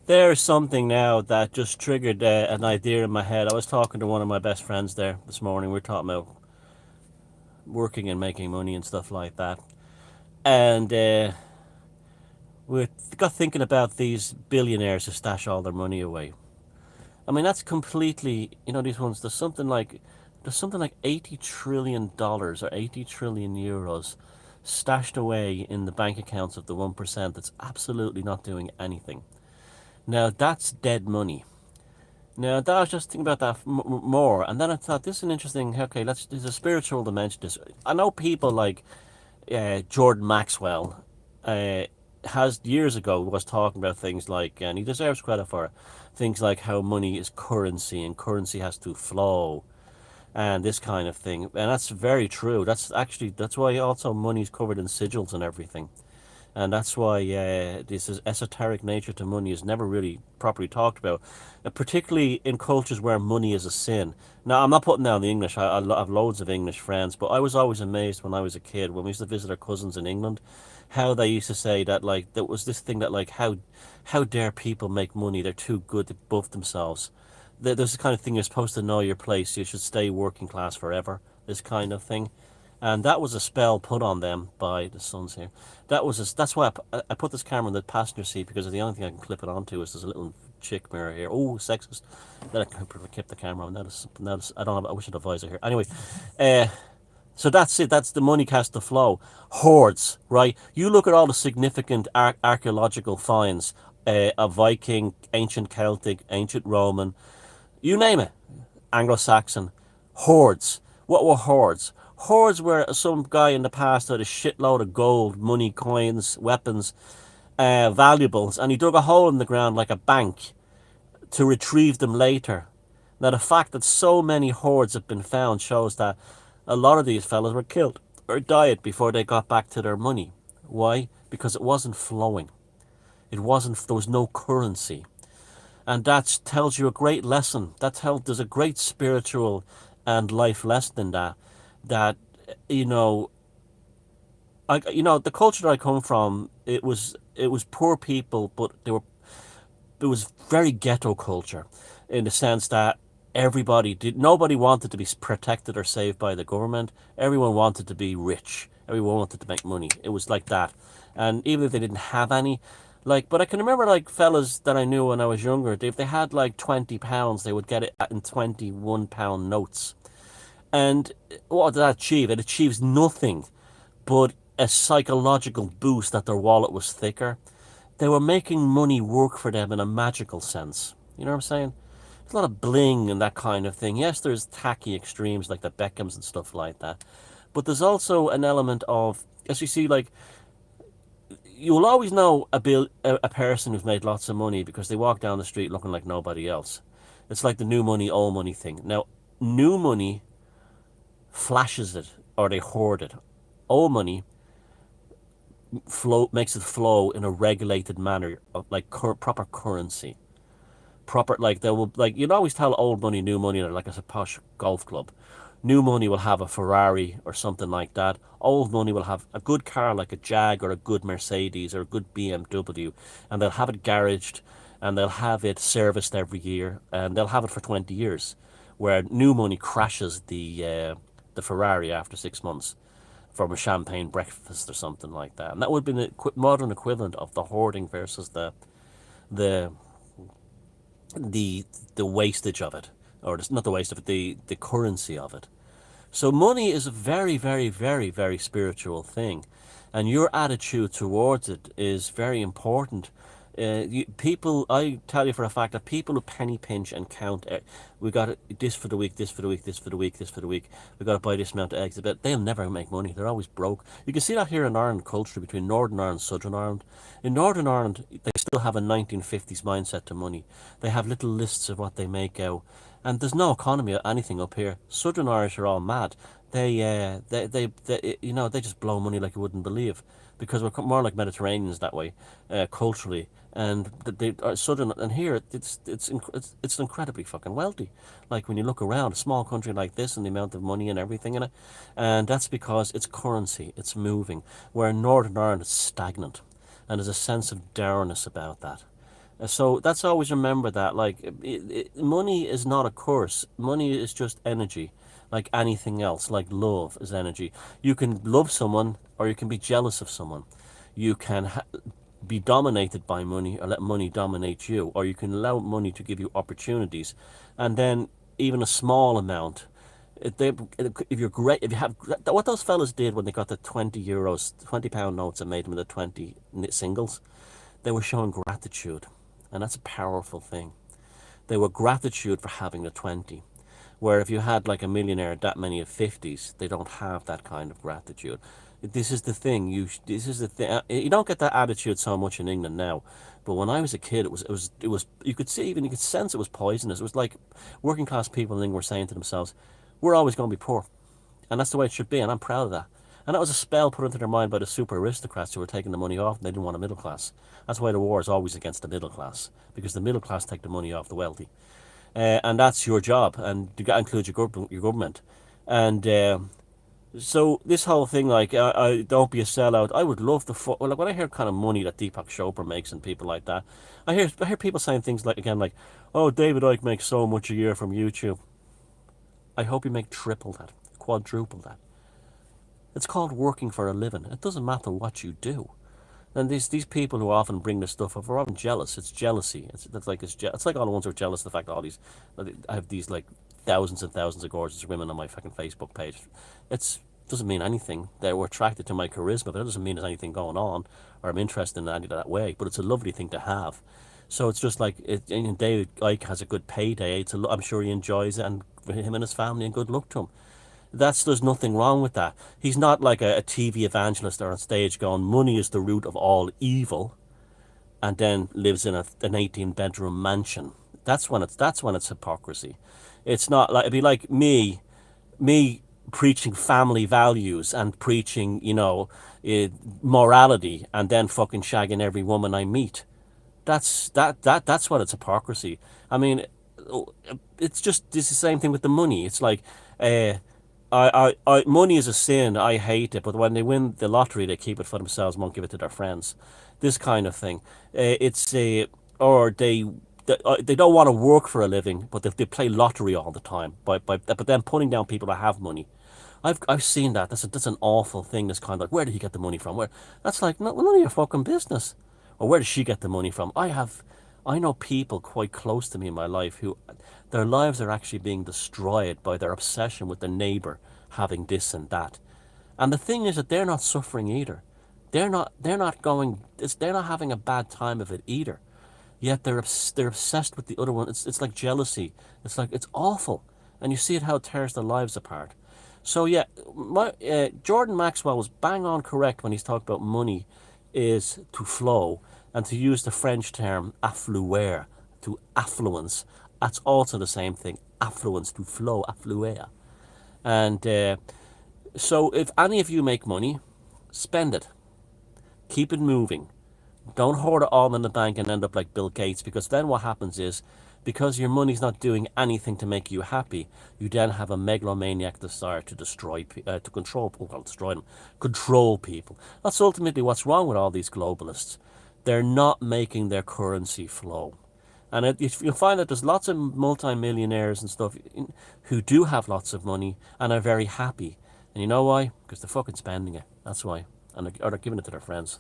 There's something now that just triggered an idea in my head. I was talking to one of my best friends there this morning. We were talking about working and making money and stuff like that. And we got thinking about these billionaires who stash all their money away. I mean, that's completely, these ones, there's something like $80 trillion or 80 trillion euros stashed away in the bank accounts of the 1% that's absolutely not doing anything. Now, that's dead money. Now, I was just thinking about that more, and then I thought this is an interesting. Okay, there's a spiritual dimension to this. I know people like Jordan Maxwell uh, has years ago was talking about things like, and he deserves credit for it, things like how money is currency and currency has to flow and this kind of thing, and that's very true. That's why also money's covered in sigils and everything. And that's why this is esoteric nature to money is never really properly talked about, particularly in cultures where money is a sin. Now, I'm not putting down the English. I have loads of English friends, but I was always amazed when I was a kid when we used to visit our cousins in England, how they used to say that like there was this thing that like how dare people make money? They're too good to buff themselves. There's this kind of thing you're supposed to know your place. You should stay working class forever. This kind of thing. And that was a spell put on them by the sons here. That's why I put this camera in the passenger seat because the only thing I can clip it onto is there's a little chick mirror here. Oh, sexist. Then I can keep the camera on. I don't have. I wish I had a visor here. Anyway, uh, so that's it. That's the money cast to flow. Hoards, right? You look at all the significant archaeological finds of Viking, ancient Celtic, ancient Roman, you name it, Anglo-Saxon, hoards. What were hoards? Hoards were some guy in the past had a shitload of gold, money, coins, weapons, valuables, and he dug a hole in the ground like a bank to retrieve them later. Now, the fact that so many hoards have been found shows that a lot of these fellas were killed or died before they got back to their money. Why? Because it wasn't flowing. There was no currency. And that tells you a great lesson. There's a great spiritual and life lesson in that. That, you know, the culture that I come from, it was poor people, but it was very ghetto culture, in the sense that nobody wanted to be protected or saved by the government. Everyone wanted to be rich. Everyone wanted to make money. It was like that, and even if they didn't have any, but I can remember like fellas that I knew when I was younger. If they had like £20, they would get it in £21 notes. And what did that achieve? It achieves nothing but a psychological boost that their wallet was thicker. They were making money work for them in a magical sense. You know what I'm saying? There's a lot of bling and that kind of thing. Yes, there's tacky extremes like the Beckhams and stuff like that. But there's also an element of, as you see, like, you'll always know a person who's made lots of money because they walk down the street looking like nobody else. It's like the new money, old money thing. Now, new money flashes it or they hoard it. Old money makes it flow in a regulated manner of like proper currency. Proper, like they will, like, you'd always tell old money, new money, like it's a posh golf club. New money will have a Ferrari or something like that. Old money will have a good car like a Jag or a good Mercedes or a good BMW, and they'll have it garaged and they'll have it serviced every year and they'll have it for 20 years. Where new money crashes the Ferrari after 6 months from a champagne breakfast or something like that. And that would be the modern equivalent of the hoarding versus the the wastage of it, or not the waste of it, the currency of it. So money is a very, very, very, very spiritual thing, and your attitude towards it is very important. I tell you for a fact that people who penny pinch and count, we got this for the week, this for the week, this for the week, this for the week. We got to buy this amount of eggs. But they'll never make money. They're always broke. You can see that here in Ireland culture between Northern Ireland and Southern Ireland. In Northern Ireland, they still have a 1950s mindset to money. They have little lists of what they make out, and there's no economy or anything up here. Southern Irish are all mad. They just blow money like you wouldn't believe, because we're more like Mediterraneans that way, culturally. And they are southern, and here it's incredibly fucking wealthy. Like when you look around, a small country like this, and the amount of money and everything in it, and that's because it's currency, it's moving. Where in Northern Ireland it's stagnant, and there's a sense of dourness about that. So that's always remember that. Like, money is not a curse. Money is just energy, like anything else. Like love is energy. You can love someone, or you can be jealous of someone. You can be dominated by money, or let money dominate you, or you can allow money to give you opportunities, and then even a small amount. If you're great, if you have what those fellas did when they got the €20, £20 notes and made them into 20 singles, they were showing gratitude, and that's a powerful thing. They were gratitude for having the 20. Where if you had like a millionaire that many of 50s, they don't have that kind of gratitude. This is the thing. This is the thing. You don't get that attitude so much in England now, but when I was a kid, it was. You could see, even you could sense it was poisonous. It was like working class people in England were saying to themselves, "We're always going to be poor," and that's the way it should be. And I'm proud of that. And that was a spell put into their mind by the super aristocrats who were taking the money off, and they didn't want a middle class. That's why the war is always against the middle class, because the middle class take the money off the wealthy, and that's your job, and that includes your government. And so this whole thing, like, I don't be a sellout. I would love to. Like when I hear kind of money that Deepak Chopra makes and people like that, I hear people saying things like again like, "Oh, David Icke makes so much a year from YouTube." I hope you make triple that, quadruple that. It's called working for a living. It doesn't matter what you do. And these people who often bring this stuff up are often jealous. It's jealousy. It's like all the ones who are jealous of the fact that all these I have these like thousands and thousands of gorgeous women on my fucking Facebook page. It doesn't mean anything. They were attracted to my charisma, but it doesn't mean there's anything going on or I'm interested in any of that way. But it's a lovely thing to have. So it's just like and David Icke has a good payday. I'm sure he enjoys it, and for him and his family, and good luck to him. There's nothing wrong with that. He's not like a TV evangelist or on stage going, money is the root of all evil, and then lives in an 18-bedroom mansion. That's when it's hypocrisy. It's not like it'd be like me preaching family values and preaching, morality, and then fucking shagging every woman I meet. That's what it's hypocrisy. I mean, it's the same thing with the money. It's like, uh, money is a sin. I hate it. But when they win the lottery, they keep it for themselves, won't give it to their friends. This kind of thing. It's a or they don't want to work for a living, but they play lottery all the time. But then putting down people that have money. I've seen that. That's an awful thing. This kind of like, where did he get the money from? Where that's like none of your fucking business. Or where does she get the money from? I know people quite close to me in my life who their lives are actually being destroyed by their obsession with the neighbor having this and that. And the thing is that they're not suffering either. They're not having a bad time of it either. Yet they're obsessed with the other one. It's like jealousy. It's awful, and you see it how it tears their lives apart. So yeah, Jordan Maxwell was bang on correct when he's talked about money is to flow, and to use the French term affluer, to affluence. That's also the same thing. Affluence, to flow, affluer. And so if any of you make money, spend it. Keep it moving. Don't hoard it all in the bank and end up like Bill Gates, because then what happens is, because your money's not doing anything to make you happy, you then have a megalomaniac desire to to control, well, destroy them, control people. That's ultimately what's wrong with all these globalists. They're not making their currency flow. And you'll find that there's lots of multi-millionaires and stuff who do have lots of money and are very happy. And you know why? Because they're fucking spending it. That's why. Or they're giving it to their friends.